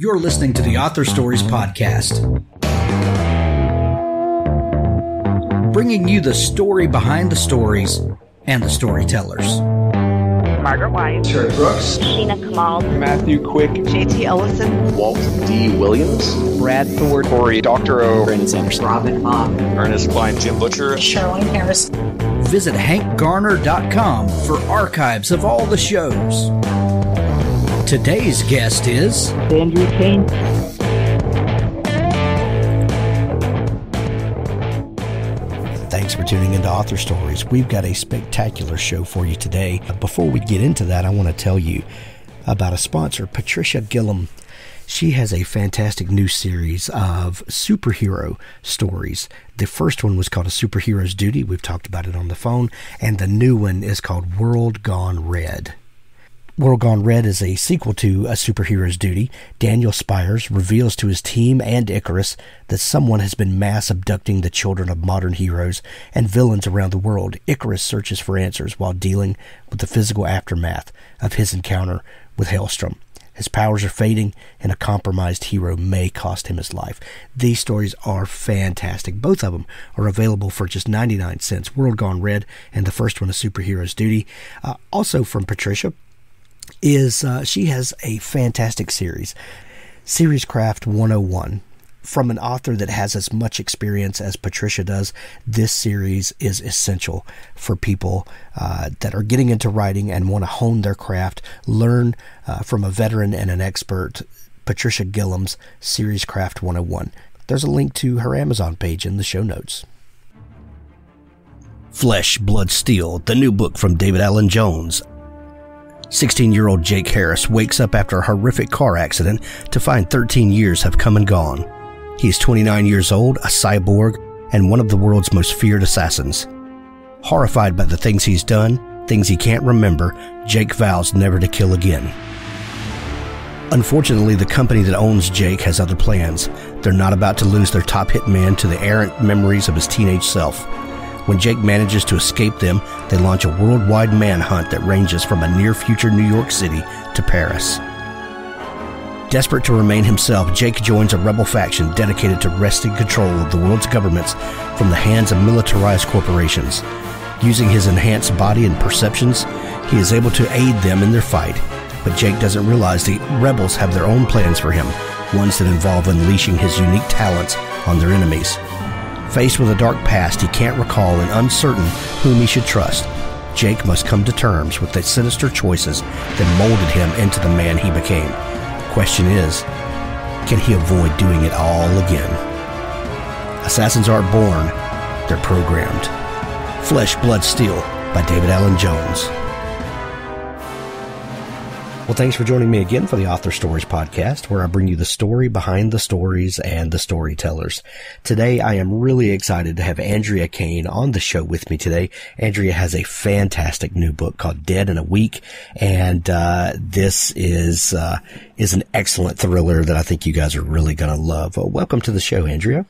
You're listening to the Author Stories Podcast, bringing you the story behind the stories and the storytellers. Margaret White, Terry Brooks, Sheena Kamal, Matthew Quick, J.T. Ellison, Walt D. Williams, Brad Thwart, Corey Doctorow, Brandon Sanderson, Robin Mott, Ernest Klein, Jim Butcher, Charlene Harris. Visit hankgarner.com for archives of all the shows. Today's guest is Andrea Kane. Thanks for tuning into Author Stories. We've got a spectacular show for you today. Before we get into that, I want to tell you about a sponsor, Patricia Gillum. She has a fantastic new series of superhero stories. The first one was called A Superhero's Duty. We've talked about it on the phone. And the new one is called World Gone Red. World Gone Red is a sequel to A Superhero's Duty. Daniel Spires reveals to his team and Icarus that someone has been mass abducting the children of modern heroes and villains around the world. Icarus searches for answers while dealing with the physical aftermath of his encounter with Hailstrom. His powers are fading, and a compromised hero may cost him his life. These stories are fantastic. Both of them are available for just 99 cents. World Gone Red and the first one, A Superhero's Duty. Also from Patricia is she has a fantastic series, Seriescraft 101. From an author that has as much experience as Patricia does, this series is essential for people that are getting into writing and want to hone their craft. Learn from a veteran and an expert, Patricia Gillum's Seriescraft 101. There's a link to her Amazon page in the show notes. Flesh, Blood, Steel, the new book from David Allen Jones. 16-year-old Jake Harris wakes up after a horrific car accident to find 13 years have come and gone. He is 29 years old, a cyborg, and one of the world's most feared assassins. Horrified by the things he's done, things he can't remember, Jake vows never to kill again. Unfortunately, the company that owns Jake has other plans. They're not about to lose their top hitman to the errant memories of his teenage self. When Jake manages to escape them, they launch a worldwide manhunt that ranges from a near-future New York City to Paris. Desperate to remain himself, Jake joins a rebel faction dedicated to wresting control of the world's governments from the hands of militarized corporations. Using his enhanced body and perceptions, he is able to aid them in their fight. But Jake doesn't realize the rebels have their own plans for him, ones that involve unleashing his unique talents on their enemies. Faced with a dark past he can't recall and uncertain whom he should trust, Jake must come to terms with the sinister choices that molded him into the man he became. Question is, can he avoid doing it all again? Assassins aren't born, they're programmed. Flesh, Blood, Steel by David Allen Jones. Well, thanks for joining me again for the Author Stories Podcast, where I bring you the story behind the stories and the storytellers. Today, I am really excited to have Andrea Kane on the show with me today. Andrea has a fantastic new book called Dead in a Week, and this is an excellent thriller that I think you guys are really going to love. Welcome to the show, Andrea.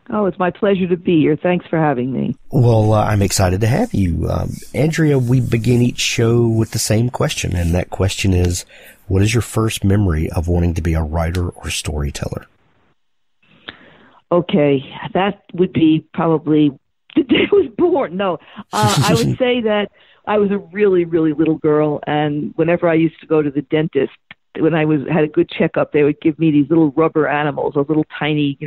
Oh, it's my pleasure to be here. Thanks for having me. Well, I'm excited to have you. Andrea, we begin each show with the same question, and that question is, what is your first memory of wanting to be a writer or storyteller? Okay, that would be probably the day I was born. No, I would say that I was a really, really little girl, and whenever I used to go to the dentist, when I had a good checkup, they would give me these little rubber animals, those little tiny,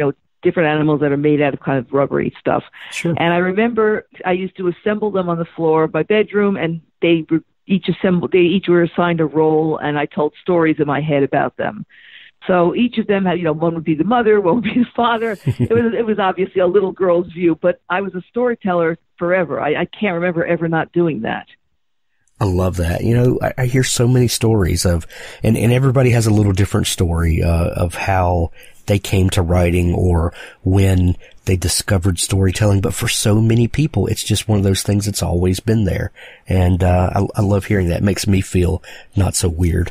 different animals that are made out of kind of rubbery stuff. Sure. And I remember I used to assemble them on the floor of my bedroom, and they each were assigned a role, and I told stories in my head about them. So each of them had, one would be the mother, one would be the father. It was obviously a little girl's view, but I was a storyteller forever. I can't remember ever not doing that. I love that. I hear so many stories of, and everybody has a little different story of how they came to writing or when they discovered storytelling. But for so many people, it's just one of those things that's always been there. And I love hearing that. It makes me feel not so weird.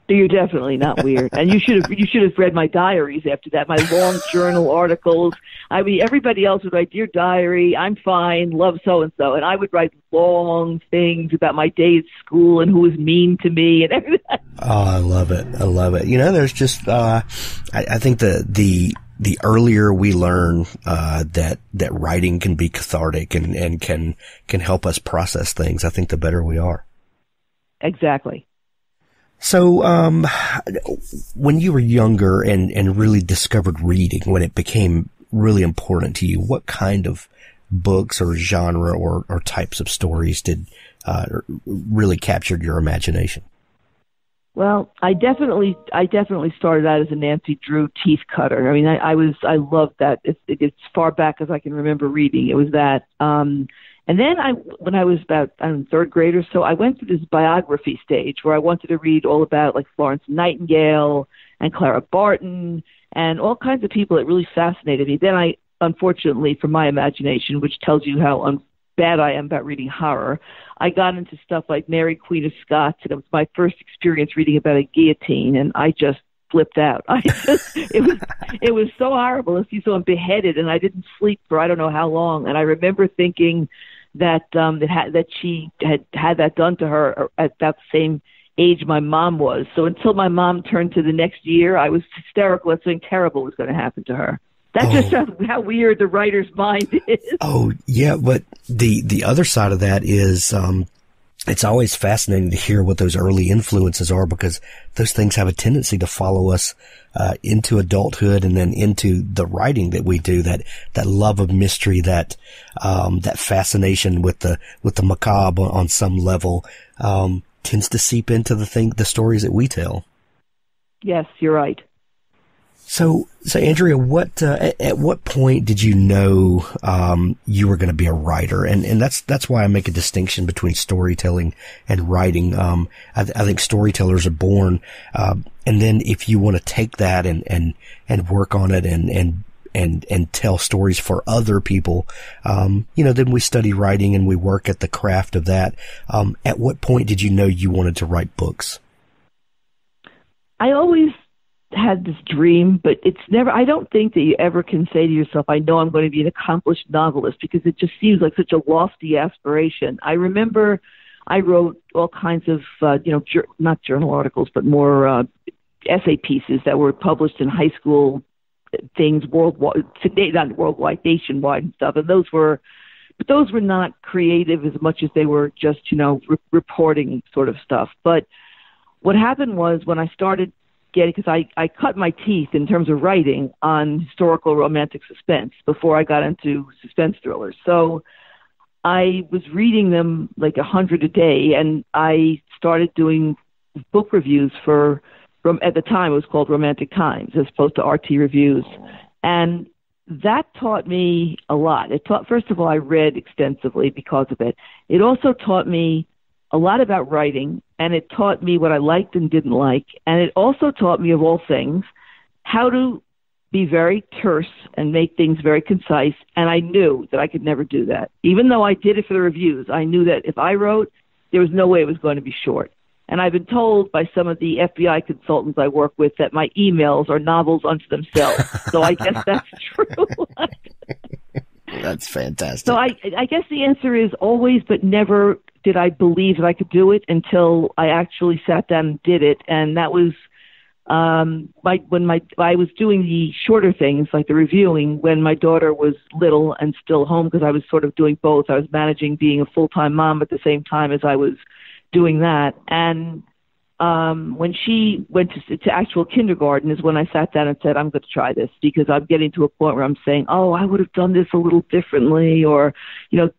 You're definitely not weird. And you should have read my diaries after that, my long journal articles. I mean, everybody else would write, "Dear diary, I'm fine, love so-and-so." And I would write long things about my day at school and who was mean to me and everything. Oh, I love it. I love it. You know, there's just, I think the earlier we learn, that writing can be cathartic and can help us process things, I think the better we are. Exactly. So, when you were younger and really discovered reading, when it became really important to you, what kind of books or genre or types of stories did, really captured your imagination? Well, I definitely started out as a Nancy Drew teeth cutter. I mean, I loved that. It's far back as I can remember reading. It was that. And then when I was about, third grade or so, I went through this biography stage where I wanted to read all about like Florence Nightingale and Clara Barton and all kinds of people that really fascinated me. Then I, unfortunately, for my imagination, which tells you how bad I am about reading horror, I got into stuff like Mary Queen of Scots, and it was my first experience reading about a guillotine, and I just flipped out. It was so horrible. If you saw him beheaded, and I didn't sleep for I don't know how long, and I remember thinking that she had that done to her at that same age my mom was. So until my mom turned to the next year, I was hysterical that something terrible was going to happen to her. That just shows how weird the writer's mind is. Oh, yeah, but the other side of that is it's always fascinating to hear what those early influences are, because those things have a tendency to follow us into adulthood and then into the writing that we do. That love of mystery, that fascination with the macabre on some level tends to seep into the stories that we tell. Yes, you're right. So Andrea, at what point did you know you were going to be a writer? And that's why I make a distinction between storytelling and writing. I think storytellers are born, and then if you want to take that and work on it and tell stories for other people, then we study writing and we work at the craft of that. At what point did you know you wanted to write books? I always had this dream, but I don't think that you ever can say to yourself, I know I'm going to be an accomplished novelist, because it just seems like such a lofty aspiration. I remember I wrote all kinds of, not journal articles, but more essay pieces that were published in high school things worldwide, not worldwide, nationwide and stuff. And those were not creative as much as they were just, reporting sort of stuff. But what happened was when I started because I cut my teeth in terms of writing on historical romantic suspense before I got into suspense thrillers. So I was reading them like 100 a day, and I started doing book reviews at the time it was called Romantic Times as opposed to RT Reviews. And that taught me a lot. First of all, I read extensively because of it. It also taught me a lot about writing, and it taught me what I liked and didn't like. And it also taught me, of all things, how to be very terse and make things very concise. And I knew that I could never do that. Even though I did it for the reviews, I knew that if I wrote, there was no way it was going to be short. And I've been told by some of the FBI consultants I work with that my emails are novels unto themselves. So I guess that's true. That's fantastic. So I guess the answer is always, but never did I believe that I could do it until I actually sat down and did it. And that was when I was doing the shorter things like the reviewing when my daughter was little and still home, because I was sort of doing both. I was managing being a full-time mom at the same time as I was doing that. And when she went to actual kindergarten is when I sat down and said, I'm going to try this, because I'm getting to a point where I'm saying, I would have done this a little differently, or,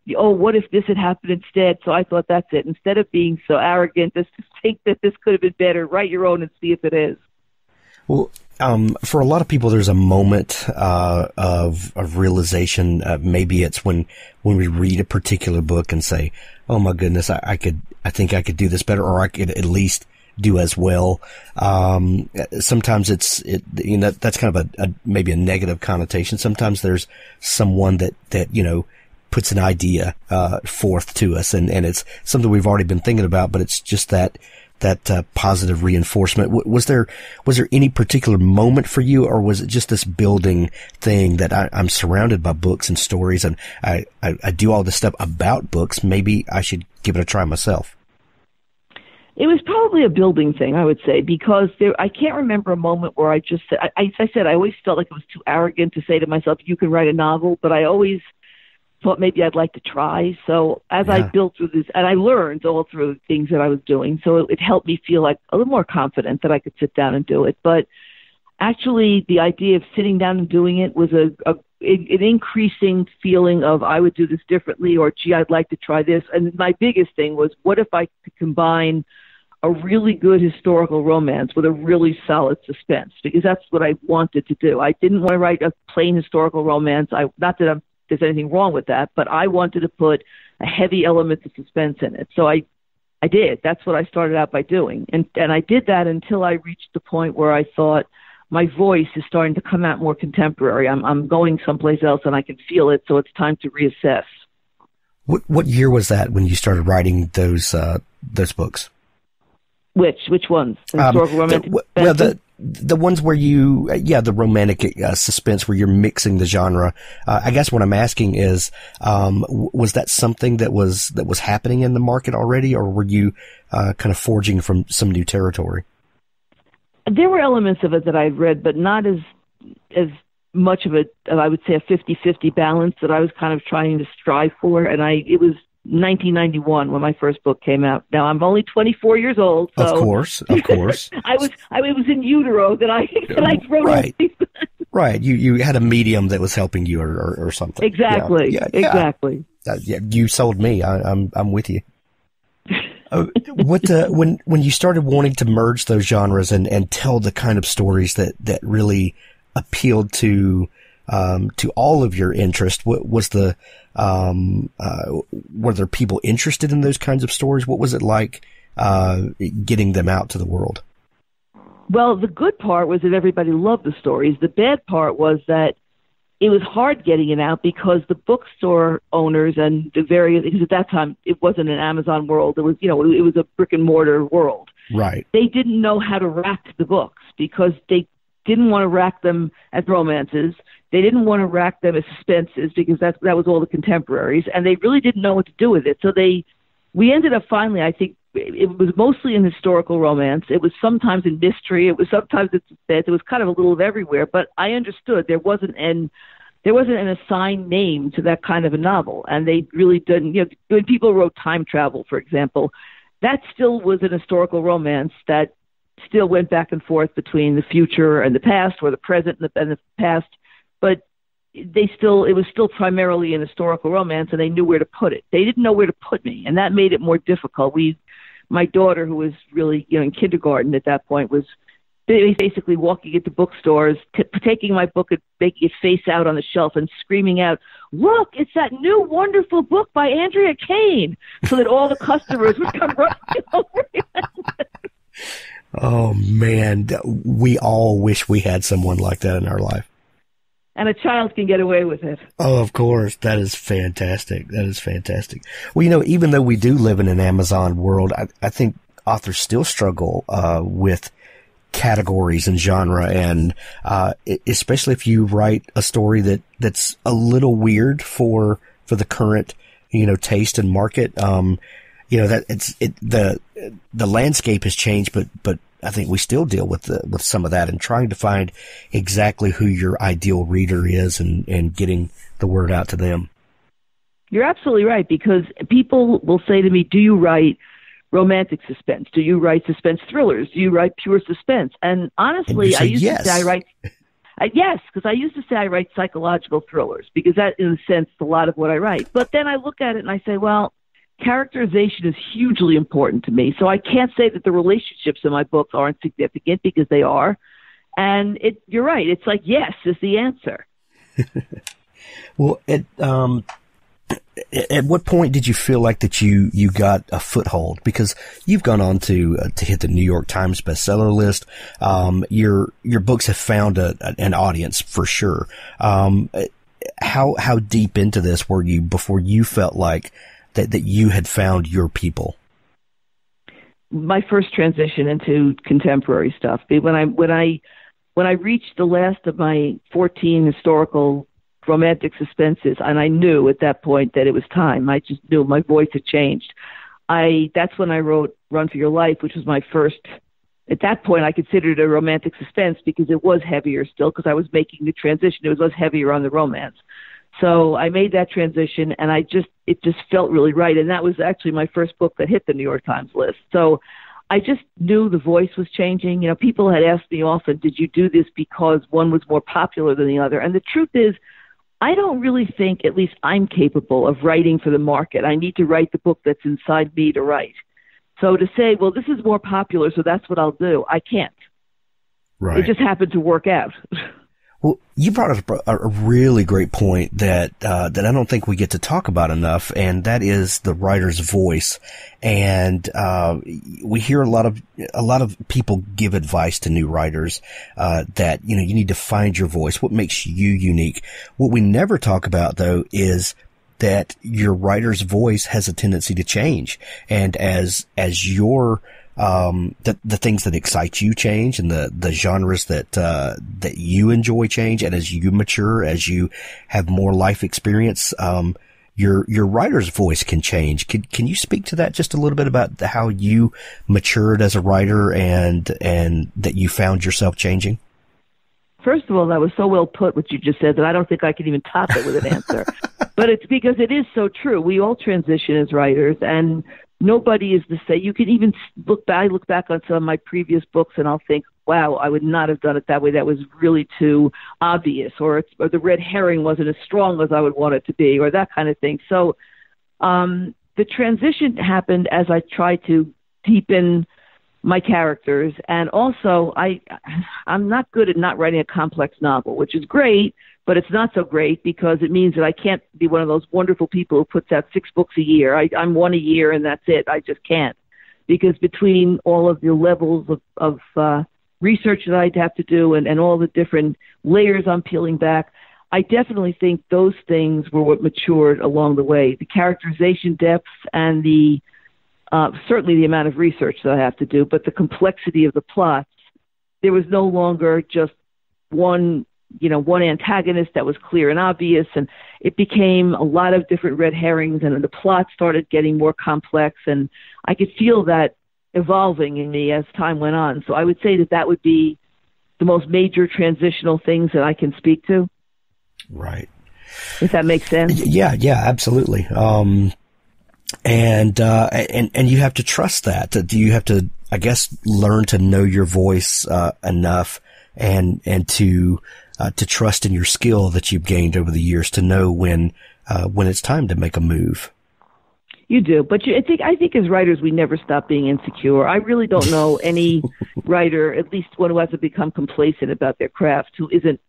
what if this had happened instead? So I thought, that's it. Instead of being so arrogant, just think that this could have been better, write your own and see if it is. Well, for a lot of people, there's a moment of realization. Maybe it's when we read a particular book and say, "Oh my goodness, I think I could do this better, or I could at least do as well." Sometimes that's kind of maybe a negative connotation. Sometimes there's someone that puts an idea forth to us, and it's something we've already been thinking about, but it's just that positive reinforcement. Was there any particular moment for you, or was it just this building thing that I'm surrounded by books and stories, and I do all this stuff about books? Maybe I should give it a try myself. It was probably a building thing, I would say, because I can't remember a moment where I just said, I always felt like it was too arrogant to say to myself, you can write a novel, but I always thought maybe I'd like to try. So as I built through this, and I learned all through things that I was doing, so it helped me feel like a little more confident that I could sit down and do it. But actually, the idea of sitting down and doing it was an increasing feeling of I would do this differently, or gee, I'd like to try this. And my biggest thing was, what if I could combine a really good historical romance with a really solid suspense, because that's what I wanted to do. I didn't want to write a plain historical romance. Not that there's anything wrong with that, but I wanted to put a heavy element of suspense in it. So I did. That's what I started out by doing. And I did that until I reached the point where I thought my voice is starting to come out more contemporary. I'm going someplace else and I can feel it, so it's time to reassess. What year was that when you started writing those books? Which ones? The historical romantic? The ones where the romantic suspense where you're mixing the genre. I guess what I'm asking is, was that something that was happening in the market already, or were you kind of forging from some new territory? There were elements of it that I'd read, but not as much of it. I would say a 50-50 balance that I was kind of trying to strive for, and it was 1991 when my first book came out. Now I'm only 24 years old. So of course. it was in utero that I wrote. Right. Right. You had a medium that was helping you or something. Exactly. Yeah. Exactly. You sold me. I'm with you. When you started wanting to merge those genres and tell the kind of stories that really appealed to all of your interest, was were there people interested in those kinds of stories? What was it like getting them out to the world? Well, the good part was that everybody loved the stories. The bad part was that it was hard getting it out because the bookstore owners and because at that time it wasn't an Amazon world. It was, it was a brick and mortar world. Right. They didn't know how to rack the books because they didn't want to rack them as romances. They didn't want to rack them as suspenses because that was all the contemporaries, and they really didn't know what to do with it. So we ended up finally, I think, it was mostly in historical romance. It was sometimes in mystery. It was sometimes in suspense. It was kind of a little of everywhere. But I understood there wasn't an assigned name to that kind of a novel, and they really didn't. When people wrote time travel, for example, that still was an historical romance that still went back and forth between the future and the past, or the present and the past. But it was still primarily an historical romance, and they knew where to put it. They didn't know where to put me, and that made it more difficult. My daughter, who was really, in kindergarten at that point, was basically walking into bookstores, taking my book and making it face out on the shelf and screaming out, "Look, it's that new wonderful book by Andrea Kane," so that all the customers would come running over it. Oh, man. We all wish we had someone like that in our life. And a child can get away with it. Oh, of course. That is fantastic. Well, even though we do live in an Amazon world, I think authors still struggle with categories and genre, and especially if you write a story that's a little weird for the current, taste and market. The landscape has changed, but I think we still deal with some of that and trying to find exactly who your ideal reader is and getting the word out to them. You're absolutely right, because people will say to me, "Do you write romantic suspense? Do you write suspense thrillers? Do you write pure suspense?" And honestly, I used to say I write. Yes, because I used to say I write psychological thrillers, because that, in a sense, is a lot of what I write. But then I look at it and I say, well, characterization is hugely important to me. So I can't say that the relationships in my books aren't significant, because they are. And you're right. It's like, yes is the answer. Well, at what point did you feel like that you got a foothold? Because you've gone on to hit the New York Times bestseller list. Your books have found an audience for sure. How deep into this were you before you felt like that you had found your people? my first transition into contemporary stuff. When I reached the last of my 14 historical romantic suspenses, and I knew at that point that it was time. I just knew my voice had changed. That's when I wrote Run for Your Life, which was my first. At that point, I considered it a romantic suspense because it was heavier still, because I was making the transition. It was heavier on the romance. So I made that transition, and it just felt really right. And that was actually my first book that hit the New York Times list. So I just knew the voice was changing. You know, people had asked me often, did you do this because one was more popular than the other? And the truth is, I don't really think, at least I'm capable of writing for the market. I need to write the book that's inside me to write. So to say, well, this is more popular, so that's what I'll do, I can't. Right. It just happened to work out. Well, you brought up a really great point that I don't think we get to talk about enough, and that is the writer's voice. And we hear a lot of people give advice to new writers that you need to find your voice. What makes you unique? What we never talk about, though, is that your writer's voice has a tendency to change, and as your the things that excite you change, and the genres that you enjoy change, and as you mature, as you have more life experience, your writer's voice can change. Can you speak to that just a little bit about how you matured as a writer and that you found yourself changing? First of all, that was so well put, what you just said, that I don't think I can even top it with an answer. But it's because it is so true. We all transition as writers, and nobody is the same. You can even look back on some of my previous books, and I'll think, wow, I would not have done it that way. That was really too obvious, or the red herring wasn't as strong as I would want it to be, or that kind of thing. So the transition happened as I tried to deepen my characters, and also I'm not good at not writing a complex novel, which is great, but it's not so great because it means that I can't be one of those wonderful people who puts out 6 books a year. I'm one a year and that's it. I just can't, because between all of the levels of research that I'd have to do and all the different layers I'm peeling back, I definitely think those things were what matured along the way. The characterization depths and certainly the amount of research that I have to do, but the complexity of the plots. There was no longer just one antagonist that was clear and obvious, and it became a lot of different red herrings, and the plot started getting more complex, and I could feel that evolving in me as time went on. So I would say that would be the most major transitional things that I can speak to. Right. If that makes sense. Yeah, absolutely. And you have to trust that. Do you have to, I guess, learn to know your voice enough and to trust in your skill that you've gained over the years to know when it's time to make a move? You do, but I think as writers we never stop being insecure. I really don't know any writer, at least one who hasn't become complacent about their craft, who isn't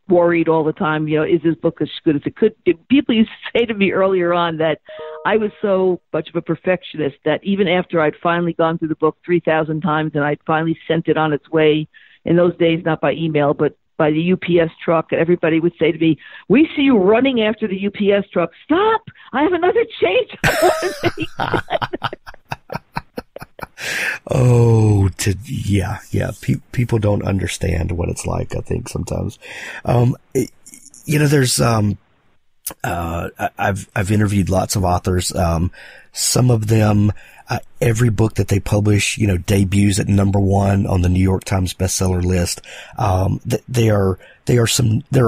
worried all the time, is this book as good as it could? People used to say to me earlier on that I was so much of a perfectionist that even after I'd finally gone through the book 3,000 times and I'd finally sent it on its way, in those days not by email but by the UPS truck, and everybody would say to me, "We see you running after the UPS truck. Stop! I have another change I want to make." Oh, people don't understand what it's like, I think, sometimes. There's, I've interviewed lots of authors. Some of them, every book that they publish, debuts at #1 on the New York Times bestseller list. There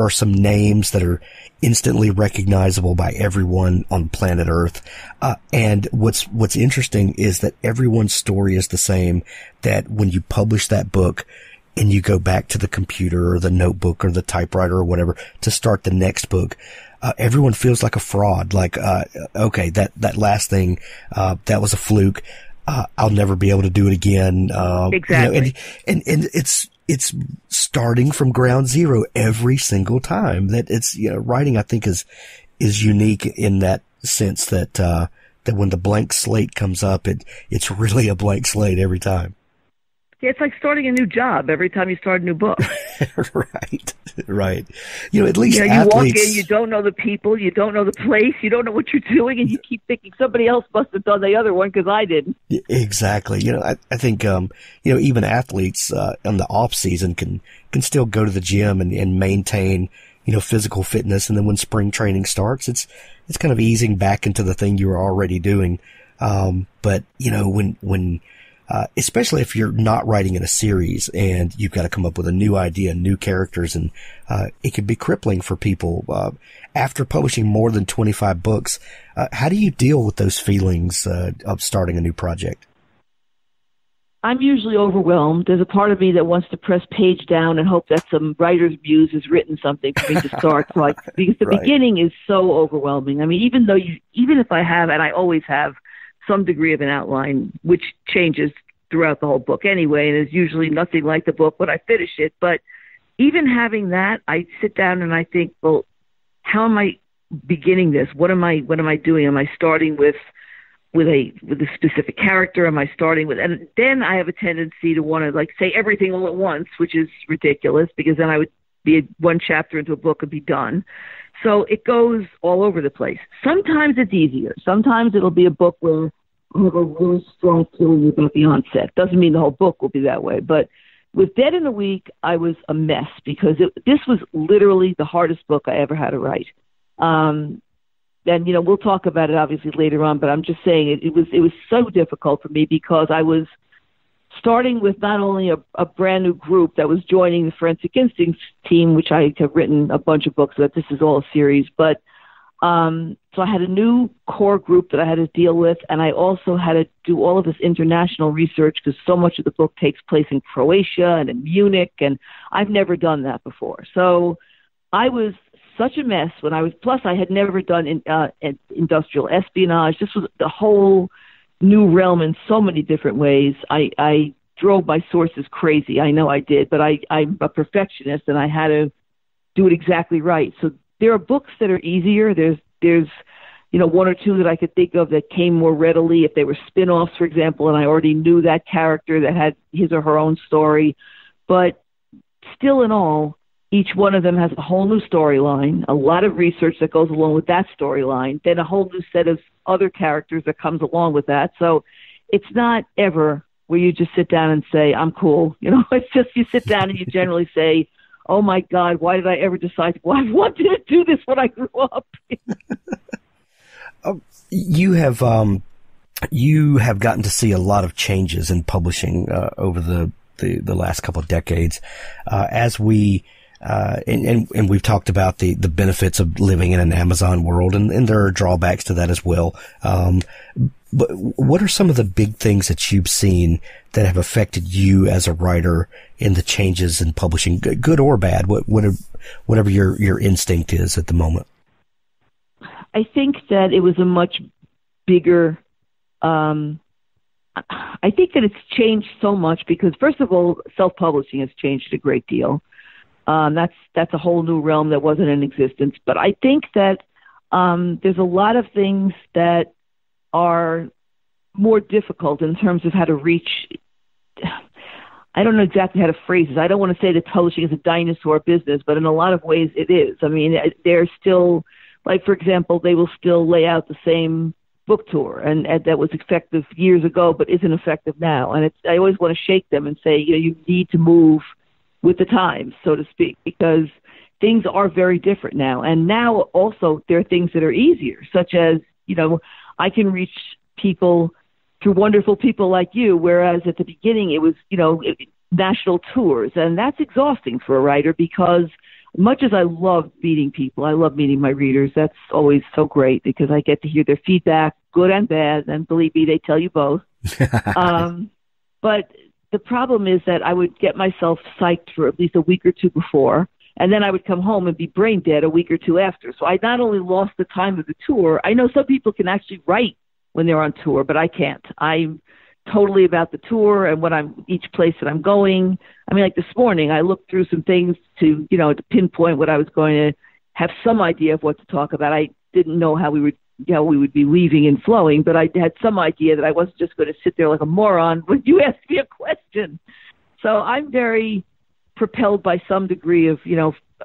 are some names that are instantly recognizable by everyone on planet Earth. And what's interesting is that everyone's story is the same, that when you publish that book and you go back to the computer or the notebook or the typewriter or whatever to start the next book, everyone feels like a fraud. Like, okay, that last thing, that was a fluke. I'll never be able to do it again. Exactly. And it's starting from ground zero every single time. That it's, writing, I think is unique in that sense that when the blank slate comes up, it's really a blank slate every time. it's like starting a new job every time you start a new book. Right. At least you athletes... walk in, you don't know the people, you don't know the place, you don't know what you're doing, and you keep thinking somebody else must have done the other one because I didn't. Exactly. I think, even athletes in the off season can still go to the gym and maintain, physical fitness. And then when spring training starts, it's kind of easing back into the thing you were already doing. But when especially if you're not writing in a series and you've got to come up with a new idea, new characters, and it can be crippling for people. After publishing more than 25 books, how do you deal with those feelings of starting a new project? I'm usually overwhelmed. There's a part of me that wants to press page down and hope that some writer's muse has written something for me to start. Because the beginning is so overwhelming. I mean, even if I have, and I always have, some degree of an outline, which changes throughout the whole book anyway, and is usually nothing like the book when I finish it. But even having that, I sit down and I think, well, how am I beginning this? What am I doing? Am I starting with a specific character? Am I starting with, and then I have a tendency to want to say everything all at once, which is ridiculous because then I would be one chapter into a book and be done. So it goes all over the place. Sometimes it's easier. Sometimes it'll be a book where I have a really strong feeling about the onset. Doesn't mean the whole book will be that way. But with Dead in a Week, I was a mess because this was literally the hardest book I ever had to write. And, we'll talk about it obviously later on, but I'm just saying it was so difficult for me because I was starting with not only a brand new group that was joining the Forensic Instincts team, which I have written a bunch of books about. This is all a series. But so I had a new core group that I had to deal with, and I also had to do all of this international research because so much of the book takes place in Croatia and in Munich, and I've never done that before. So I was such a mess plus I had never done industrial espionage. This was the whole new realm in so many different ways. I drove my sources crazy. I know I did, but I'm a perfectionist and I had to do it exactly right. So there are books that are easier. There's one or two that I could think of that came more readily if they were spin-offs, for example, and I already knew that character that had his or her own story. But still in all, each one of them has a whole new storyline, a lot of research that goes along with that storyline, then a whole new set of other characters that comes along with that. So it's not ever where you just sit down and say, I'm cool. It's just you sit down and you generally say, oh, my God, why did I ever decide, I wanted to do this when I grew up? You have gotten to see a lot of changes in publishing over the last couple of decades. As we and we've talked about the benefits of living in an Amazon world, and there are drawbacks to that as well. But what are some of the big things that you've seen that have affected you as a writer in the changes in publishing, good or bad, whatever your instinct is at the moment? I think that it was a much bigger, I think that it's changed so much because, first of all, self-publishing has changed a great deal. That's a whole new realm that wasn't in existence. But I think that there's a lot of things that are more difficult in terms of how to reach. I don't know exactly how to phrase this. I don't want to say that publishing is a dinosaur business, but in a lot of ways it is. I mean, they're still, for example, they will still lay out the same book tour, and that was effective years ago, but isn't effective now. And I always want to shake them and say, you need to move with the times, so to speak, because things are very different now. And now also there are things that are easier, such as, I can reach people through wonderful people like you, whereas at the beginning it was, national tours. And that's exhausting for a writer because much as I love meeting people, I love meeting my readers. That's always so great because I get to hear their feedback, good and bad. And believe me, they tell you both. But the problem is that I would get myself psyched for at least a week or two before, and then I would come home and be brain dead a week or two after. So I not only lost the time of the tour, I know some people can actually write when they're on tour, but I can't. I'm totally about the tour and each place that I'm going. I mean, like this morning, I looked through some things to pinpoint what I was going to have some idea of what to talk about. I didn't know how we would be weaving and flowing, but I had some idea that I wasn't just going to sit there like a moron when you asked me a question. So I'm very propelled by some degree of,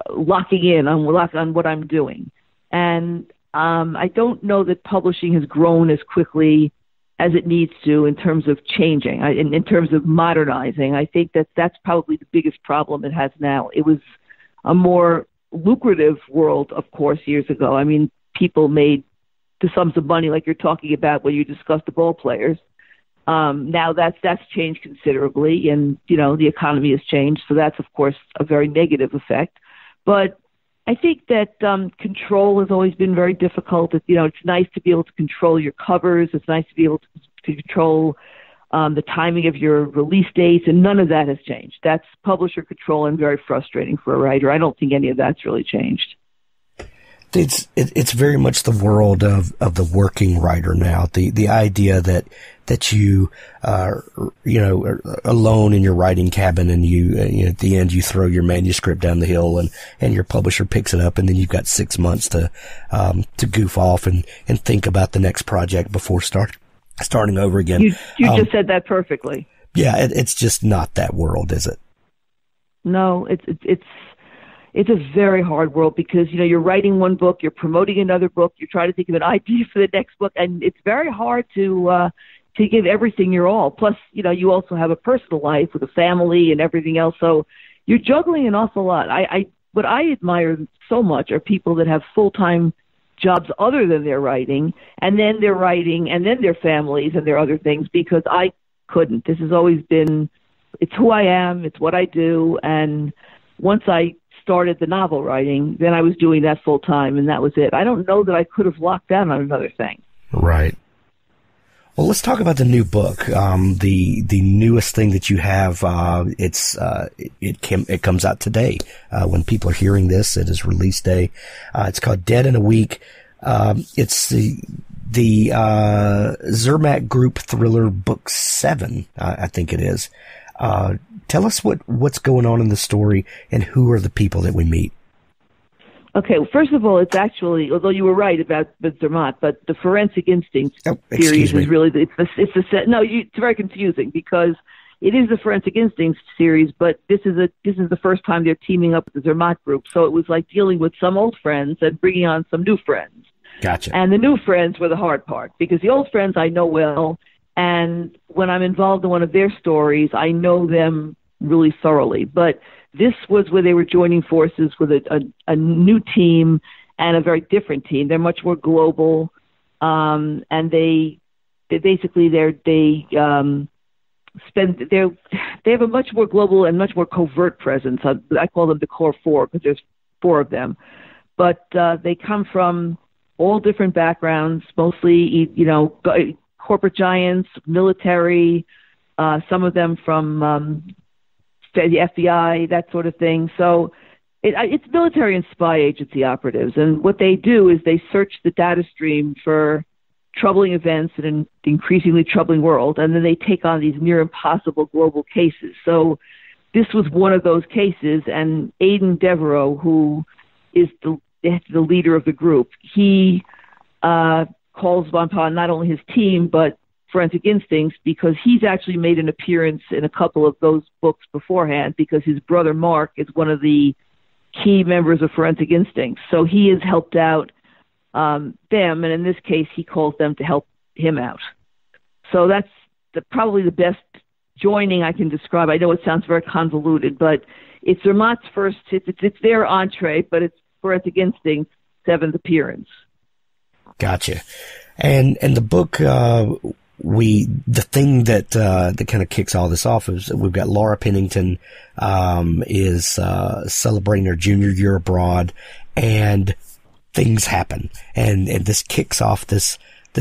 locking in on what I'm doing. And I don't know that publishing has grown as quickly as it needs to in terms of changing, in terms of modernizing. I think that's probably the biggest problem it has now. It was a more lucrative world, of course, years ago. I mean, people made the sums of money like you're talking about when you discuss the ball players. Now that's changed considerably, and, the economy has changed. So that's, of course, a very negative effect. But I think that control has always been very difficult. It's nice to be able to control your covers. It's nice to be able to control the timing of your release dates, and none of that has changed. That's publisher control and very frustrating for a writer. I don't think any of that's really changed. It's very much the world of the working writer now. The idea that you are, alone in your writing cabin, and at the end you throw your manuscript down the hill, and your publisher picks it up, and then you've got 6 months to goof off and think about the next project before starting over again. You just said that perfectly. Yeah, it's just not that world, is it? No, it's a very hard world because, you're writing one book, you're promoting another book, you're trying to think of an idea for the next book, and it's very hard to give everything your all. Plus, you also have a personal life with a family and everything else, so you're juggling an awful lot. What I admire so much are people that have full-time jobs other than their writing, and then their writing, and then their families and their other things, because I couldn't. This has always been, it's who I am, it's what I do, and once I started the novel writing, then I was doing that full time, and that was it. I don't know that I could have locked down on another thing. Right. Well, let's talk about the new book. The newest thing that you have. It comes out today. When people are hearing this, it is release day. It's called Dead in a Week. It's the Zermatt Group thriller book 7. I think it is. Tell us what's going on in the story and who are the people that we meet. Okay, well, first of all, it's actually, although you were right about Zermatt, but the Forensic Instincts series is really, it's very confusing because it is the Forensic Instincts series, but this is the first time they're teaming up with the Zermatt Group. So it was like dealing with some old friends and bringing on some new friends. Gotcha. And the new friends were the hard part because the old friends I know well, and when I'm involved in one of their stories, I know them really thoroughly. But this was where they were joining forces with a new team and a very different team. They're much more global, and they have a much more global and much more covert presence. I call them the core 4 because there's 4 of them, but they come from all different backgrounds, mostly corporate giants, military, some of them from the FBI, that sort of thing. So it's military and spy agency operatives. And what they do is they search the data stream for troubling events in an increasingly troubling world, and then they take on these near impossible global cases. So this was one of those cases, and Aidan Deveraux, who is the leader of the group, he calls upon not only his team, but Forensic Instincts, because he's actually made an appearance in a couple of those books beforehand, because his brother Mark is one of the key members of Forensic Instincts. So he has helped out them, and in this case, he calls them to help him out. So that's probably the best joining I can describe. I know it sounds very convoluted, but it's Zermatt's first, it's their entree, but it's Forensic Instincts' 7th appearance. Gotcha. And the book, the thing that kind of kicks all this off is we've got Laura Pennington, is, celebrating her junior year abroad, and things happen. And this kicks off this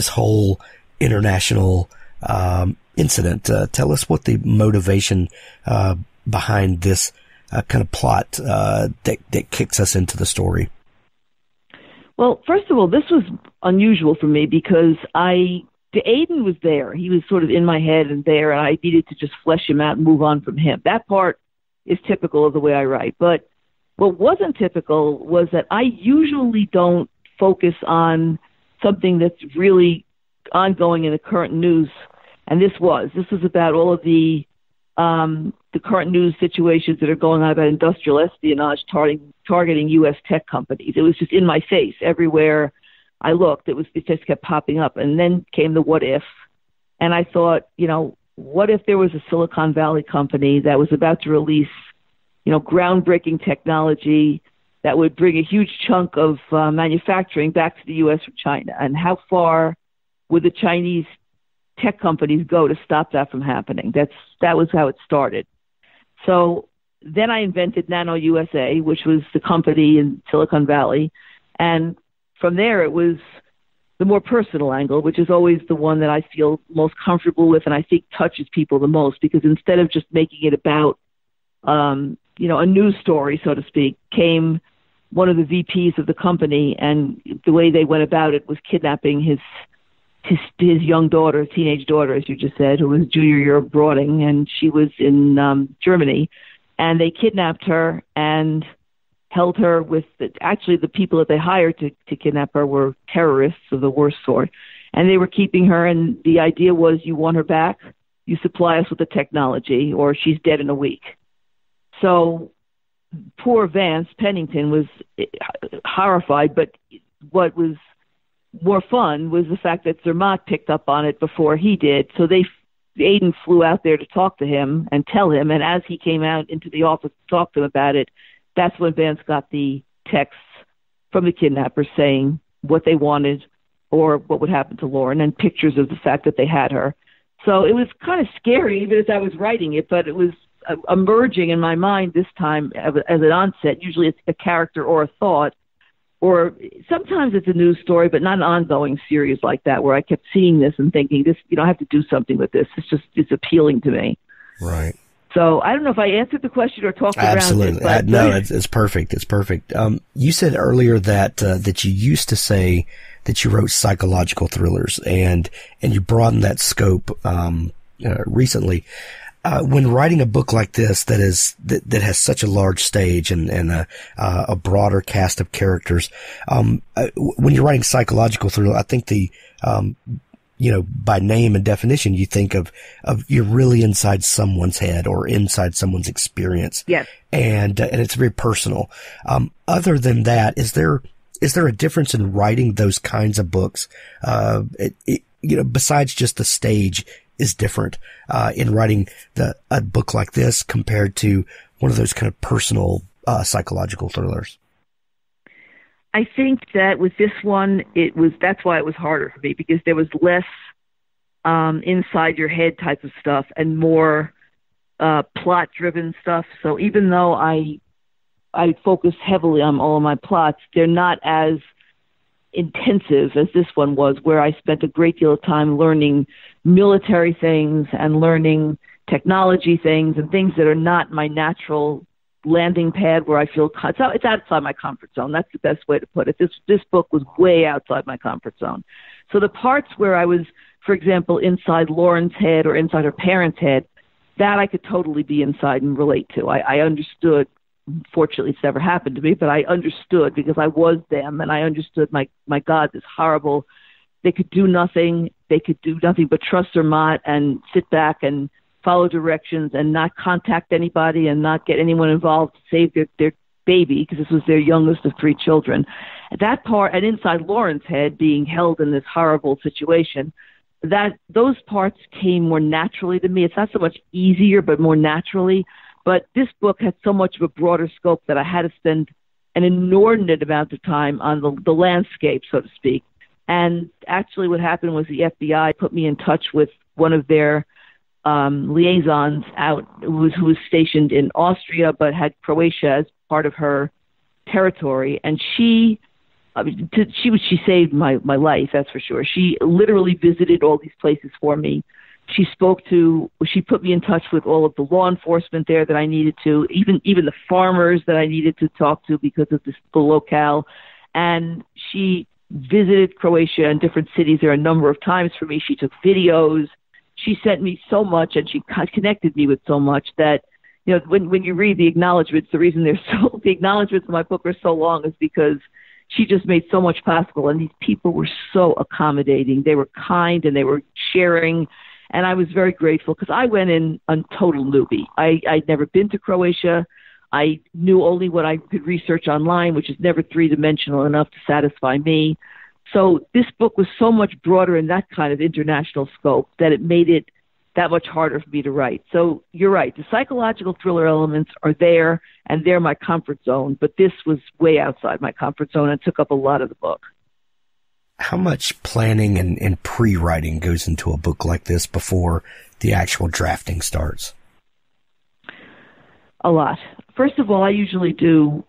whole international, incident. Tell us what the motivation, behind this, kind of plot, that kicks us into the story. Well, first of all, this was unusual for me because Aidan was there. He was sort of in my head and there, and I needed to just flesh him out and move on from him. That part is typical of the way I write. But what wasn't typical was that I usually don't focus on something that's really ongoing in the current news, and this was. This was about all of the the current news situations that are going on about industrial espionage targeting U.S. tech companies. It was just in my face everywhere I looked. It just kept popping up. And then came the what if. And I thought, what if there was a Silicon Valley company that was about to release, groundbreaking technology that would bring a huge chunk of manufacturing back to the U.S. from China? And how far would the Chinese tech companies go to stop that from happening? That was how it started. So then I invented NanoUSA, which was the company in Silicon Valley. And from there, it was the more personal angle, which is always the one that I feel most comfortable with and I think touches people the most, because instead of just making it about, a news story, so to speak, came one of the VPs of the company, and the way they went about it was kidnapping his young daughter, teenage daughter, as you just said, who was junior year of boarding, and she was in Germany. And they kidnapped her and held her with the people that they hired to kidnap her were terrorists of the worst sort. And they were keeping her, and the idea was, you want her back, you supply us with the technology, or she's dead in a week. So poor Vance Pennington was horrified, but what was more fun was the fact that Zermatt picked up on it before he did. So Aidan flew out there to talk to him and tell him, and as he came out into the office to talk to him about it, that's when Vance got the texts from the kidnappers saying what they wanted or what would happen to Lauren, and pictures of the fact that they had her. So it was kind of scary even as I was writing it, but it was emerging in my mind this time as an onset. Usually it's a character or a thought, or sometimes it's a news story, but not an ongoing series like that, where I kept seeing this and thinking, I have to do something with this. It's appealing to me. Right. So I don't know if I answered the question or talked Absolutely. around it. No, it's perfect. It's perfect. You said earlier that you used to say that you wrote psychological thrillers, and you broadened that scope recently. When writing a book like this that has such a large stage and a broader cast of characters, when you're writing psychological thriller, I think by name and definition, you think of you're really inside someone's head or inside someone's experience. Yes. And it's very personal. Other than that, is there a difference in writing those kinds of books? Besides just the stage is different, in writing a book like this compared to one of those kind of personal, psychological thrillers? I think that with this one, that's why it was harder for me, because there was less inside your head type of stuff and more plot driven stuff. So even though I focus heavily on all of my plots, they're not as intensive as this one was, where I spent a great deal of time learning military things and learning technology things and things that are not my natural landing pad, where I feel it's outside my comfort zone. That's the best way to put it. This book was way outside my comfort zone. So the parts where I was, for example, inside Lauren's head or inside her parents' head, that I could totally be inside and relate to. I understood. Fortunately, it's never happened to me, but I understood because I was them, and I understood, my God, this horrible. They could do nothing. They could do nothing but trust Zermatt and sit back and follow directions and not contact anybody and not get anyone involved to save their baby, because this was their youngest of 3 children. That part, and inside Lauren's head, being held in this horrible situation, those parts came more naturally to me. It's not so much easier, but more naturally. But this book had so much of a broader scope that I had to spend an inordinate amount of time on the landscape, so to speak. And actually what happened was the FBI put me in touch with one of their liaisons who was stationed in Austria but had Croatia as part of her territory. And she saved my life, that's for sure. She literally visited all these places for me. She put me in touch with all of the law enforcement there that I needed to, even the farmers that I needed to talk to because of the locale. And she visited Croatia and different cities there a number of times for me. She took videos. She sent me so much, and she connected me with so much that, when you read the acknowledgments, the reason the acknowledgments in my book are so long is because she just made so much possible. And these people were so accommodating. They were kind, and they were sharing. And I was very grateful because I went in a total newbie. I'd never been to Croatia. I knew only what I could research online, which is never three-dimensional enough to satisfy me. So this book was so much broader in that kind of international scope that it made it that much harder for me to write. So you're right. The psychological thriller elements are there, and they're my comfort zone. But this was way outside my comfort zone and took up a lot of the book. How much planning and pre-writing goes into a book like this before the actual drafting starts? A lot. First of all, I usually do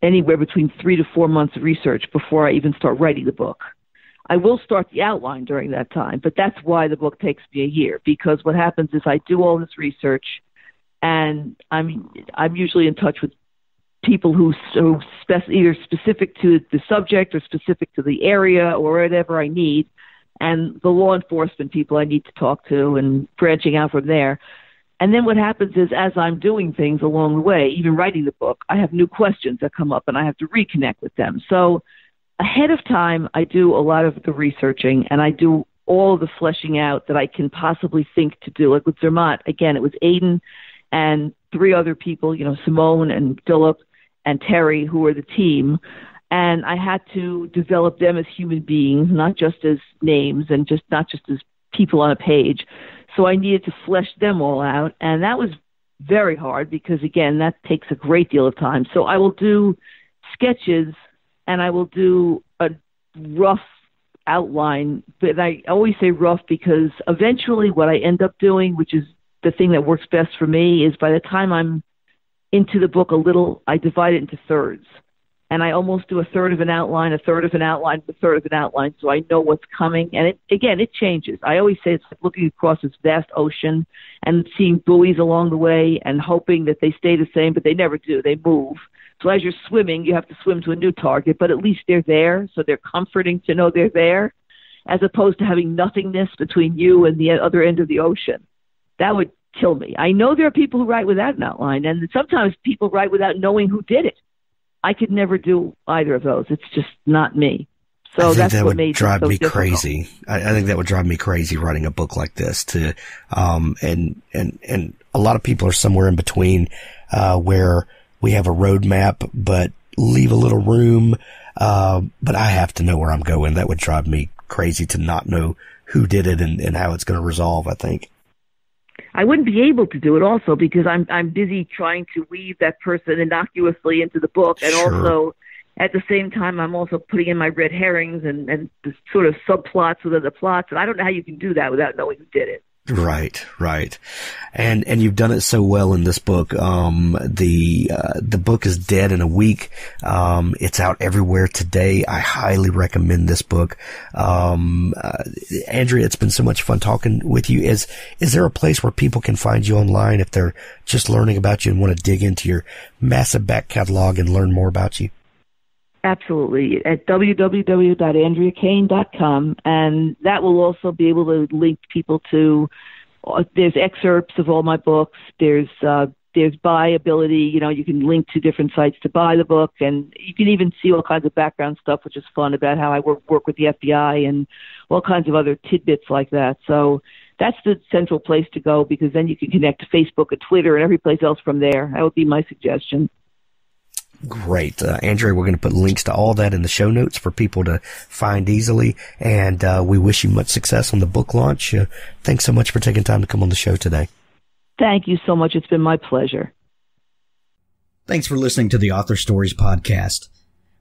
anywhere between 3 to 4 months of research before I even start writing the book. I will start the outline during that time, but that's why the book takes me a year, because what happens is I do all this research, and I'm usually in touch with people who either specific to the subject or specific to the area or whatever I need, and the law enforcement people I need to talk to, and branching out from there. And then what happens is, as I'm doing things along the way, even writing the book, I have new questions that come up and I have to reconnect with them. So ahead of time, I do a lot of the researching, and I do all the fleshing out that I can possibly think to do. Like with Zermatt, again, it was Aidan and 3 other people, Simone and Philip and Terry, who were the team. And I had to develop them as human beings, not just as names and not just as people on a page. So I needed to flesh them all out. And that was very hard because, again, that takes a great deal of time. So I will do sketches and I will do a rough outline. But I always say rough because eventually what I end up doing, which is the thing that works best for me, is by the time I'm into the book a little, I divide it into thirds. And I almost do a third of an outline, a third of an outline, a third of an outline, so I know what's coming. And it changes. I always say it's like looking across this vast ocean and seeing buoys along the way and hoping that they stay the same, but they never do. They move. So as you're swimming, you have to swim to a new target, but at least they're there, so they're comforting to know they're there, as opposed to having nothingness between you and the other end of the ocean. That would kill me. I know there are people who write without an outline, and sometimes people write without knowing who did it. I could never do either of those. It's just not me. So that's what made it so difficult. Crazy. I think that would drive me crazy writing a book like this. And a lot of people are somewhere in between, where we have a roadmap, but leave a little room. But I have to know where I'm going. That would drive me crazy to not know who did it and how it's going to resolve, I think. I wouldn't be able to do it also because I'm busy trying to weave that person innocuously into the book. And also, at the same time, I'm also putting in my red herrings and the sort of subplots within the plots. And I don't know how you can do that without knowing who did it. Right. And you've done it so well in this book. The book is dead in a week. It's out everywhere today. I highly recommend this book. Andrea, it's been so much fun talking with you. Is there a place where people can find you online if they're just learning about you and want to dig into your massive back catalog and learn more about you? Absolutely, at www.andreakane.com, and that will also be able to link people to, there's excerpts of all my books, there's buyability, you can link to different sites to buy the book, and you can even see all kinds of background stuff, which is fun, about how I work with the FBI and all kinds of other tidbits like that. So that's the central place to go, because then you can connect to Facebook and Twitter and every place else from there. That would be my suggestion. Great. Andrea, we're going to put links to all that in the show notes for people to find easily. And we wish you much success on the book launch. Thanks so much for taking time to come on the show today. Thank you so much. It's been my pleasure. Thanks for listening to the Author Stories podcast.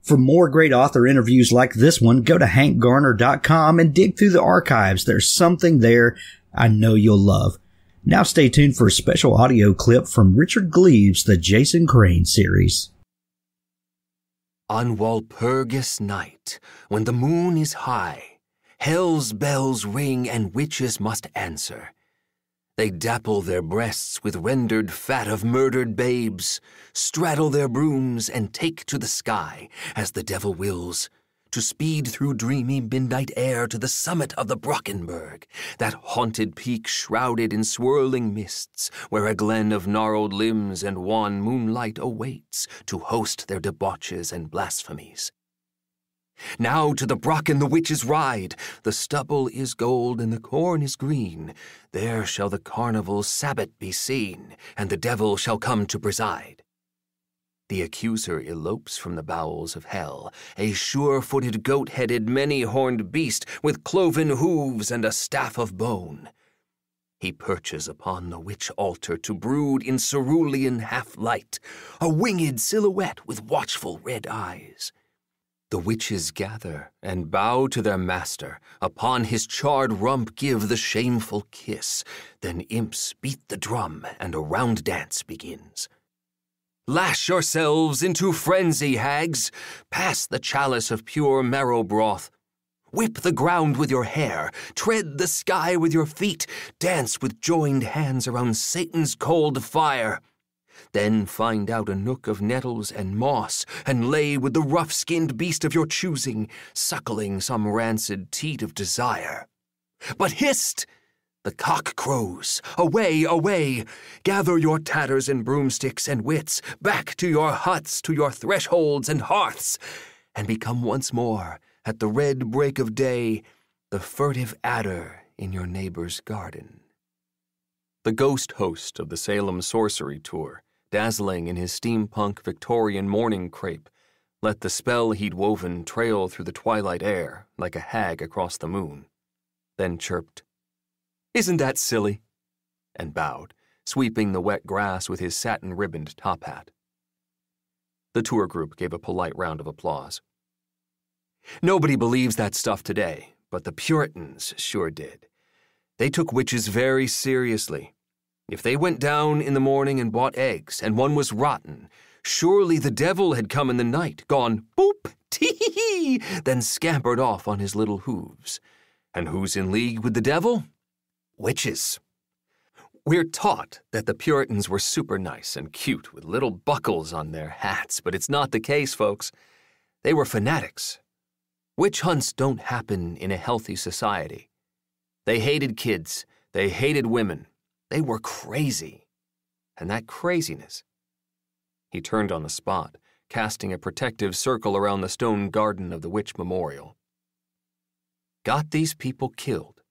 For more great author interviews like this one, go to hankgarner.com and dig through the archives. There's something there I know you'll love. Now stay tuned for a special audio clip from Richard Gleaves' The Jason Crane series. On Walpurgis night, when the moon is high, hell's bells ring and witches must answer. They dapple their breasts with rendered fat of murdered babes, straddle their brooms and take to the sky, as the devil wills, to speed through dreamy midnight air to the summit of the Brockenberg, that haunted peak shrouded in swirling mists, where a glen of gnarled limbs and wan moonlight awaits to host their debauches and blasphemies. Now to the Brocken the witches ride. The stubble is gold and the corn is green. There shall the carnival Sabbath be seen, and the devil shall come to preside. The accuser elopes from the bowels of hell, a sure-footed, goat-headed, many-horned beast with cloven hooves and a staff of bone. He perches upon the witch altar to brood in cerulean half-light, a winged silhouette with watchful red eyes. The witches gather and bow to their master, upon his charred rump give the shameful kiss, then imps beat the drum and a round dance begins. Lash yourselves into frenzy, hags! Pass the chalice of pure marrow broth. Whip the ground with your hair, tread the sky with your feet, dance with joined hands around Satan's cold fire. Then find out a nook of nettles and moss, and lay with the rough-skinned beast of your choosing, suckling some rancid teat of desire. But hist! The cock crows. Away, away! Gather your tatters and broomsticks and wits, back to your huts, to your thresholds and hearths, and become once more, at the red break of day, the furtive adder in your neighbor's garden. The ghost host of the Salem Sorcery Tour, dazzling in his steampunk Victorian morning crepe, let the spell he'd woven trail through the twilight air like a hag across the moon, then chirped, "Isn't that silly?" and bowed, sweeping the wet grass with his satin-ribboned top hat. The tour group gave a polite round of applause. Nobody believes that stuff today, but the Puritans sure did. They took witches very seriously. If they went down in the morning and bought eggs, and one was rotten, surely the devil had come in the night, gone boop, tee-hee-hee, then scampered off on his little hooves. And who's in league with the devil? Witches. We're taught that the Puritans were super nice and cute with little buckles on their hats, but it's not the case, folks. They were fanatics. Witch hunts don't happen in a healthy society. They hated kids. They hated women. They were crazy. And that craziness. He turned on the spot, casting a protective circle around the stone garden of the witch memorial. Got these people killed.